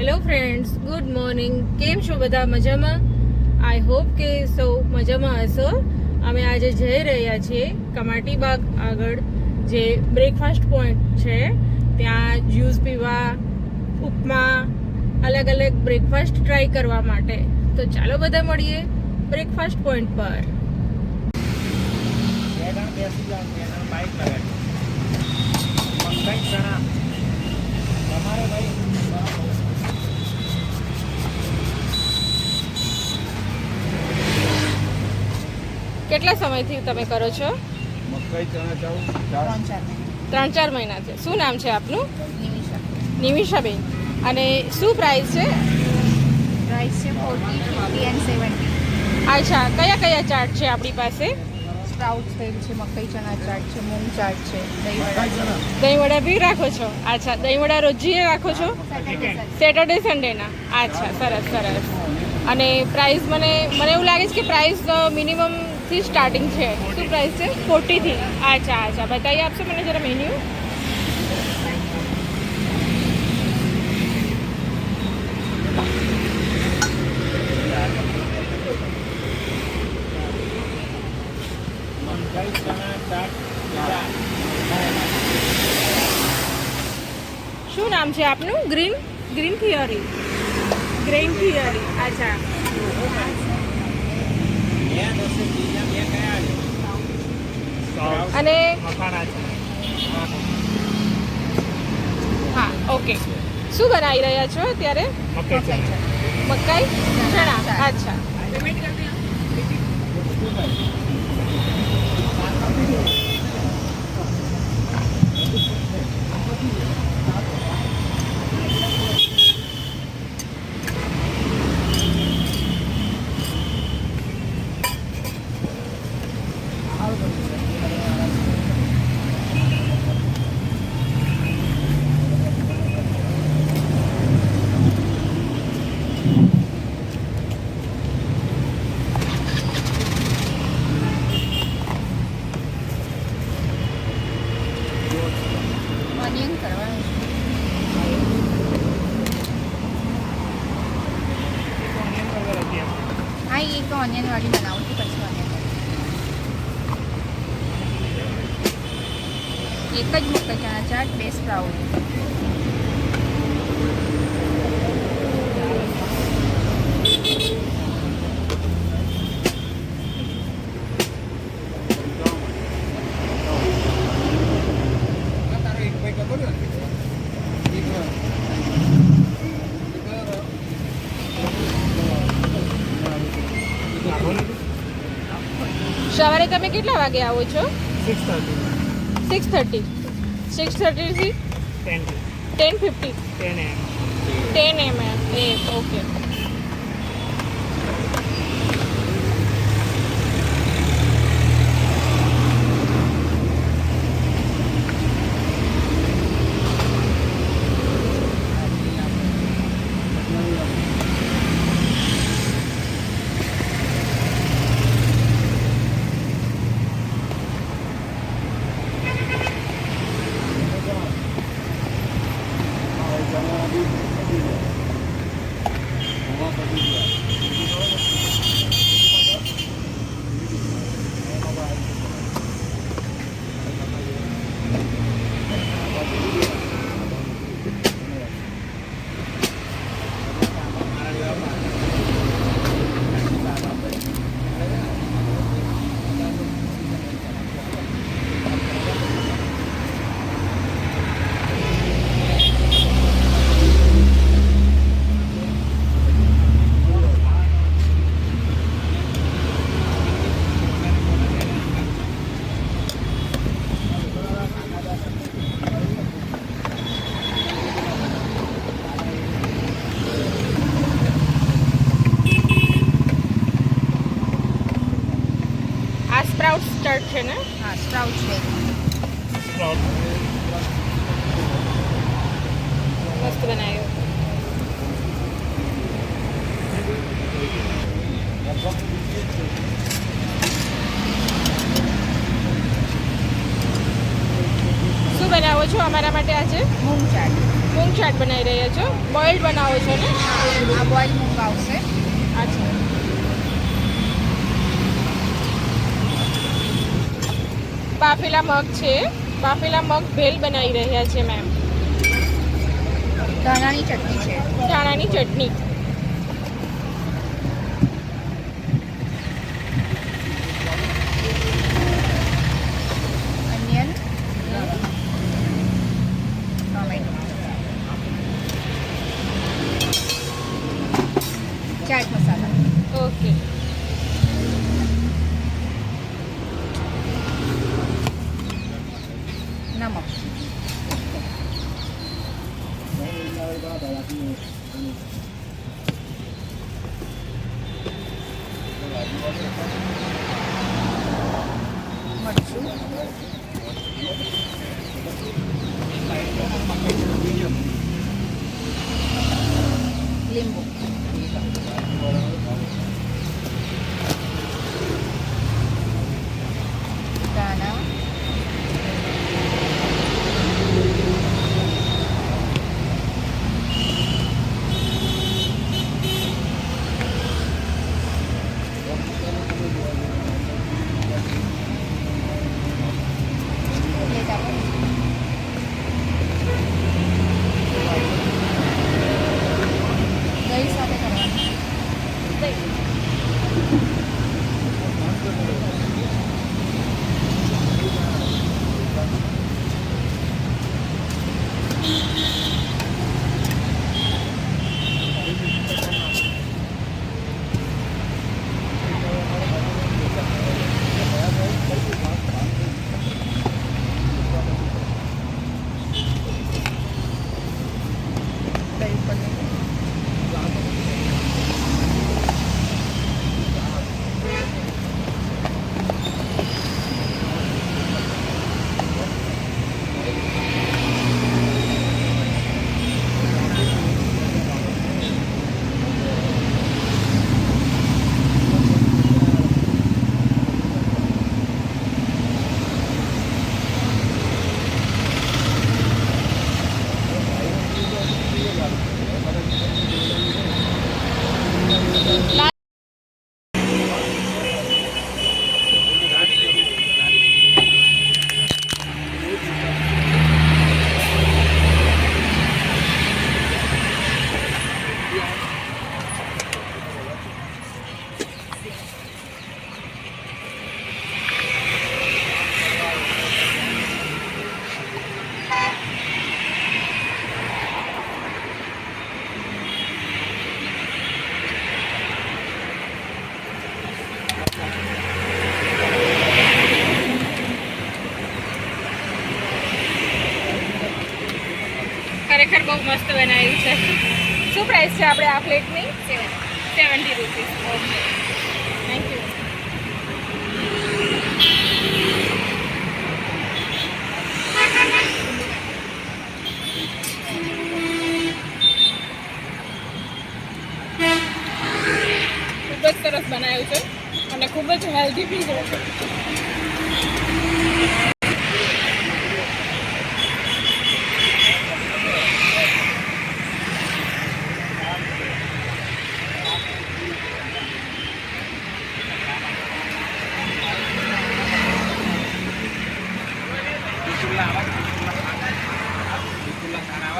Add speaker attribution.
Speaker 1: Hello friends, good morning. કેમ છો બધા? મજામાં? આઈ હોપ કે સૌ મજામાં હશો. અમે આજે જઈ રહ્યા છીએ કમાટી બાગ આગળ જે બ્રેકફાસ્ટ પોઈન્ટ છે ત્યાં જ્યુસ પીવા, ઉપમા, અલગ અલગ બ્રેકફાસ્ટ ટ્રાય કરવા માટે. તો ચાલો બધા મળીએ બ્રેકફાસ્ટ પોઈન્ટ પર. કેટલા સમયથી તમે કરો છો?
Speaker 2: મકાઈ ચણા ચાવલ
Speaker 1: 3-4 મહિનાથી. શું નામ છે આપનું? નિમિષાબેન. અને શું પ્રાઇસ છે?
Speaker 3: પ્રાઇસ છે 40, 50 and 70.
Speaker 1: અચ્છા, કયા કયા ચાટ છે આપણી પાસે?
Speaker 3: સ્પ્રાઉટ ફેલ છે, મકાઈ ચણા ચાટ છે, મૂંગ ચાટ છે, દહીં વડા છે.
Speaker 1: દહીં વડા બી રાખો છો? અચ્છા, દહીં વડા રોજીએ રાખો છો? સેટરડે સન્ડેના? અચ્છા, સરસ સરસ. અને પ્રાઇસ મને એવું લાગે છે કે પ્રાઇસ મિનિમમથી સ્ટાર્ટિંગ છે. શું પ્રાઇસ છે? 40થી. અચ્છા અચ્છા, બતાવી આપશો મને જરા મેન્યુ? શું નામ છે આપનું? Green theory. Green theory. અચ્છા. અને હા, ઓકે. શું બનાવી રહ્યા છો અત્યારે? મકાઈ ચણા. અચ્છા.
Speaker 3: ઓનિયન કરવાનું છે. હા, એ તો ઓનિયન વાળી બનાવું છું, પછી ઓનિયન એક જ મકાઈ ચણા ચાટ, 2 સ્પ્રાઉટ.
Speaker 1: સવારે તમે કેટલા વાગે આવો છો?
Speaker 2: 6:30
Speaker 1: 6:30 થી 10:50. 10 am. ઓકે. સ્પ્રાઉટ સ્ટાર્ટ છે ને?
Speaker 3: હા, સ્પ્રાઉટ છે.
Speaker 1: મસ્ત બનાવ્યો. શું બનાવો છો અમારા માટે આજે?
Speaker 3: મૂંગ ચાટ.
Speaker 1: મૂંગ ચાટ બનાવી રહ્યા છો. બોઇલ્ડ બનાવો છો ને?
Speaker 3: આ બોઇલ મૂંગ આવશે.
Speaker 1: અચ્છા. બાફેલા મગ છે. બાફેલા મગ ભેલ બનાવી રહ્યા છે મેમ.
Speaker 3: ધાણાની ચટણી છે.
Speaker 1: ધાણાની ચટણી.
Speaker 3: અનિયન, ટોમેટો, ચાટ મસાલા,
Speaker 1: ઓકે.
Speaker 3: નમક. મરચું, લીંબુ, ધાણા, પ્લેટ આપો. દહીં સાથે કરવાનું. દહીં ઉપર નાખો.
Speaker 1: ખરેખર બહુ મસ્ત બનાવ્યું છે. શું પ્રાઇસ છે આપણે આ પ્લેટની? 70 રૂપીસ. Okay, thank you. ખૂબ જ સરસ બનાવ્યું છે અને ખૂબ જ હેલ્ધી બી છે.
Speaker 2: ખાના